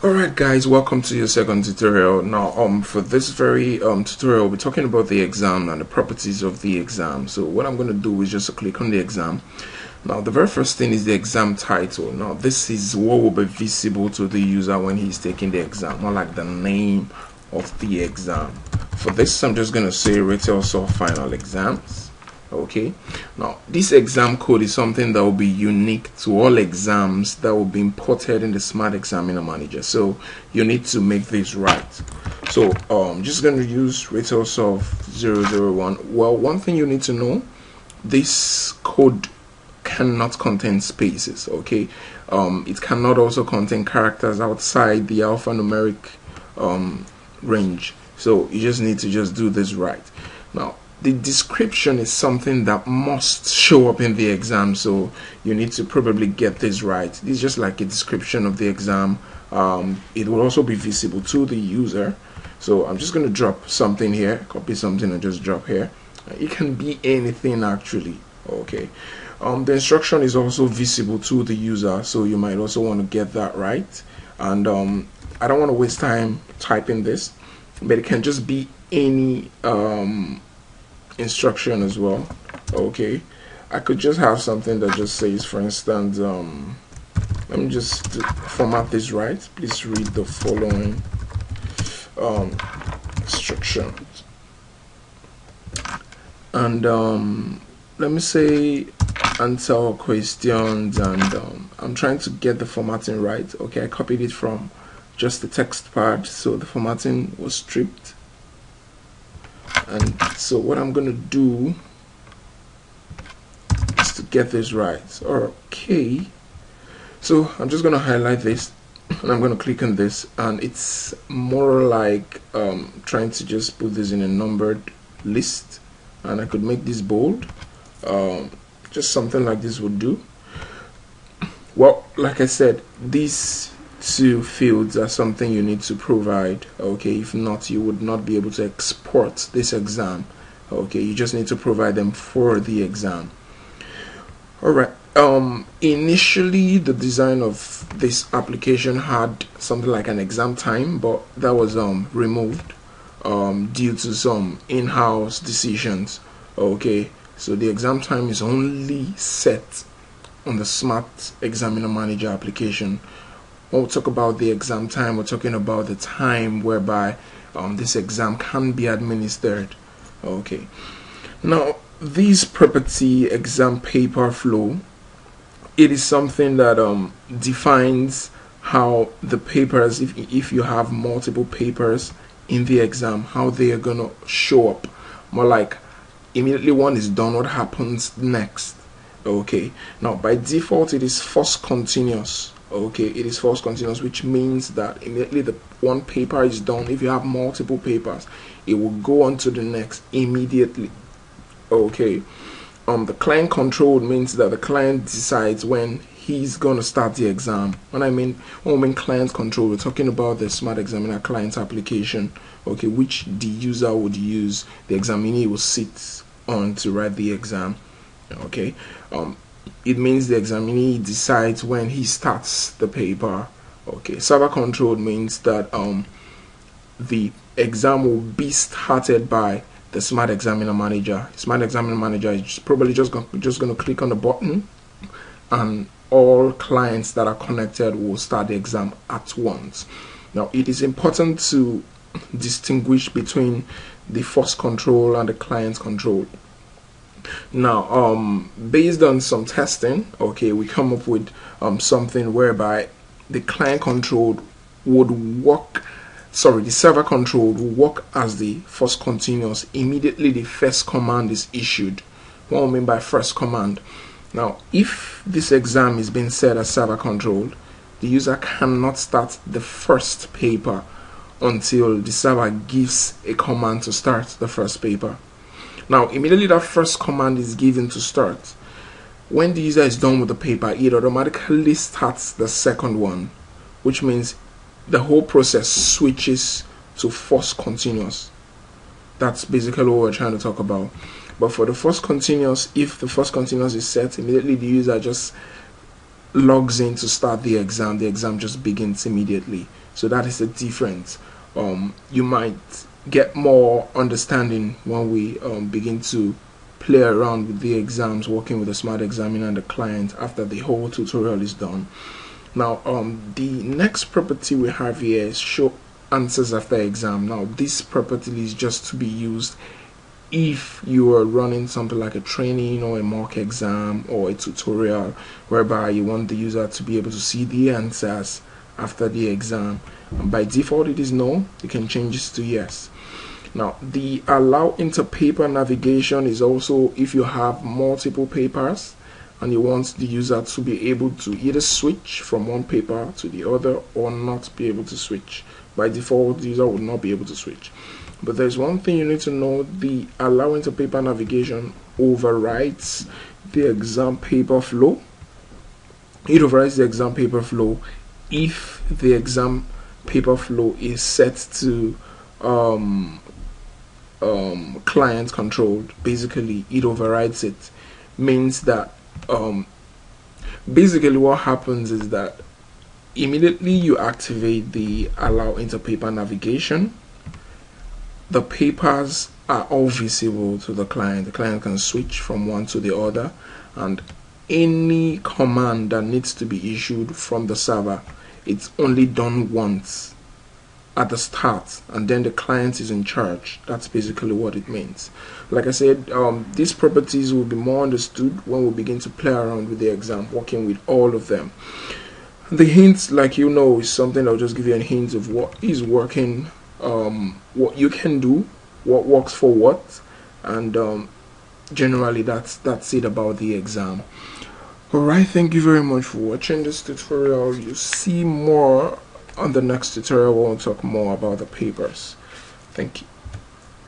Alright guys, welcome to your second tutorial. Now for this very tutorial, we're talking about the exam and the properties of the exam. So what I'm going to do is just click on the exam. Now the very first thing is the exam title. Now this is what will be visible to the user when he's taking the exam, or like the name of the exam. For this I'm just going to say Ratelsoft final exams. Okay, now this exam code is something that will be unique to all exams that will be imported in the SmartExaminer manager, so you need to make this right. So I'm just going to use Ratelsoft 001. Well, one thing you need to know, this code cannot contain spaces. Okay, it cannot also contain characters outside the alphanumeric range, so you just need to just do this right. Now the description is something that must show up in the exam, so you need to probably get this right. This is just like a description of the exam. It will also be visible to the user. So I'm just going to drop something here, copy something and just drop here. It can be anything actually. Okay. The instruction is also visible to the user, so you might also want to get that right. And I don't want to waste time typing this, but it can just be any instruction as well. Okay, I could just have something that just says, for instance, let me just format this right. Please read the following instructions, and let me say answer questions, and I'm trying to get the formatting right. Okay, I copied it from just the text part, so the formatting was stripped. And so what I'm going to do is to get this right. Okay, so I'm just going to highlight this and I'm going to click on this, and it's more like trying to just put this in a numbered list, and I could make this bold. Just something like this would do. Well, like I said, these two fields are something you need to provide. Okay, if not, you would not be able to export this exam. Okay, you just need to provide them for the exam. Alright, initially the design of this application had something like an exam time, but that was removed due to some in-house decisions. Okay, so the exam time is only set on the SmartExaminer manager application. When we talk about the exam time, we're talking about the time whereby this exam can be administered. Okay, now this property exam paper flow, it is something that defines how the papers, if you have multiple papers in the exam, how they are gonna show up. More like immediately one is done, what happens next. Okay, now by default it is first continuous. Okay, it is first continuous, which means that immediately the one paper is done, if you have multiple papers, it will go on to the next immediately. Okay, the client controlled means that the client decides when he's gonna start the exam. When we mean client control, we're talking about the SmartExaminer client application. Okay, which the user would use, the examinee will sit on to write the exam. Okay, it means the examinee decides when he starts the paper. Okay, server controlled means that the exam will be started by the SmartExaminer manager. SmartExaminer manager is probably just going to click on the button, and all clients that are connected will start the exam at once. Now it is important to distinguish between the first control and the client control. Now based on some testing, okay, we come up with something whereby the client controlled would work, sorry, the server controlled will work as the first continuous immediately the first command is issued. What I mean by first command, now if this exam is being set as server controlled, the user cannot start the first paper until the server gives a command to start the first paper. Now immediately that first command is given to start, when the user is done with the paper, it automatically starts the second one, which means the whole process switches to first continuous. That's basically what we're trying to talk about. But for the first continuous, if the first continuous is set, immediately the user just logs in to start the exam just begins immediately. So that is the difference. You might get more understanding when we begin to play around with the exams, working with the SmartExaminer and the client after the whole tutorial is done. Now, the next property we have here is show answers after exam. Now, this property is just to be used if you are running something like a training or a mock exam or a tutorial whereby you want the user to be able to see the answers after the exam. And by default it is no. You can change this to yes. Now, the allow InterPaper navigation is also if you have multiple papers and you want the user to be able to either switch from one paper to the other or not be able to switch. By default, the user will not be able to switch. But there's one thing you need to know: the allow InterPaper navigation overrides the exam paper flow. It overrides the exam paper flow if the exam paper flow is set to client controlled. Basically, it overrides it. Means that basically what happens is that immediately you activate the allow InterPaper navigation, the papers are all visible to the client. The client can switch from one to the other, and any command that needs to be issued from the server, it's only done once at the start, and then the client is in charge. That's basically what it means. Like I said, these properties will be more understood when we begin to play around with the exam, working with all of them. The hints, like you know, is something I'll just give you a hint of what is working, what you can do, what works for what, and generally that's it about the exam. Alright, thank you very much for watching this tutorial. You see more on the next tutorial when we'll talk more about the papers. Thank you.